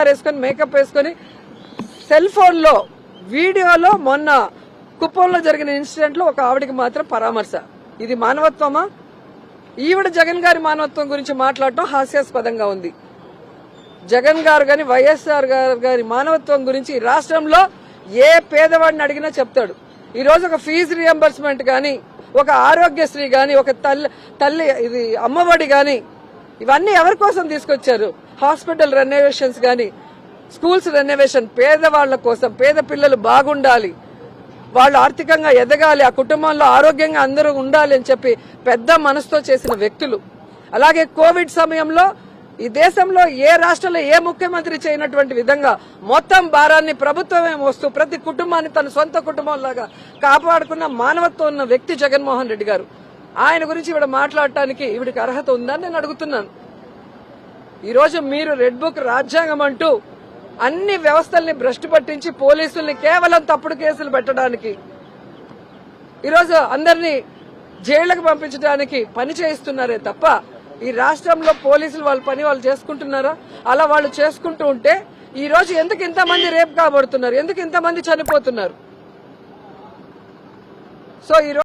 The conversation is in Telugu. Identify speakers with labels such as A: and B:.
A: వేసుకొని మేకప్ వేసుకొని సెల్ ఫోన్ లో వీడియోలో మొన్న కుప్పంలో జరిగిన ఇన్సిడెంట్ లో ఒక ఆవిడికి మాత్రం పరామర్శ. ఇది మానవత్వమా? ఈవిడ జగన్ గారి మానవత్వం గురించి మాట్లాడటం హాస్యాస్పదంగా ఉంది. జగన్ గారు గాని వైఎస్ఆర్ గారి మానవత్వం గురించి రాష్ట్రంలో ఏ పేదవాడిని అడిగినా చెప్తాడు. ఈ రోజు ఒక ఫీజు రియంబర్స్మెంట్ గాని, ఒక ఆరోగ్యశ్రీ గాని, ఒక తల్లి ఇది అమ్మఒడి గాని, ఇవన్నీ ఎవరి కోసం తీసుకొచ్చారు? హాస్పిటల్ రెనోవేషన్స్ గాని, స్కూల్స్ రెనోవేషన్ పేదవాళ్ల కోసం. పేద పిల్లలు బాగుండాలి, వాళ్ళు ఆర్థికంగా ఎదగాలి, ఆ కుటుంబంలో ఆరోగ్యంగా అందరూ ఉండాలి అని చెప్పి పెద్ద మనసుతో చేసిన వ్యక్తులు. అలాగే కోవిడ్ సమయంలో ఈ దేశంలో ఏ రాష్ట్రంలో ఏ ముఖ్యమంత్రి చేయనటువంటి విధంగా మొత్తం భారాన్ని ప్రభుత్వమే మోస్తూ ప్రతి కుటుంబాన్ని తన సొంత కుటుంబంలాగా కాపాడుకున్న మానవత్వం ఉన్న వ్యక్తి జగన్మోహన్ రెడ్డి గారు. ఆయన గురించి ఈవిడ మాట్లాడటానికి ఈవిడికి అర్హత ఉందని నేను అడుగుతున్నాను. ఈరోజు మీరు రెడ్ బుక్ రాజ్యాంగం అంటూ అన్ని వ్యవస్థల్ని భ్రష్టు పట్టించి పోలీసుల్ని కేవలం తప్పుడు కేసులు పెట్టడానికి, ఈరోజు అందరినీ జైళ్లకు పంపించడానికి పని చేయిస్తున్నారే తప్ప ఈ రాష్ట్రంలో పోలీసులు వాళ్ళ పని వాళ్ళు చేసుకుంటున్నారా? అలా వాళ్ళు చేసుకుంటూ ఉంటే ఈ రోజు ఎందుకు ఇంతమంది రేప్ కాబడుతున్నారు? ఎందుకు ఇంతమంది చనిపోతున్నారు? సో ఈ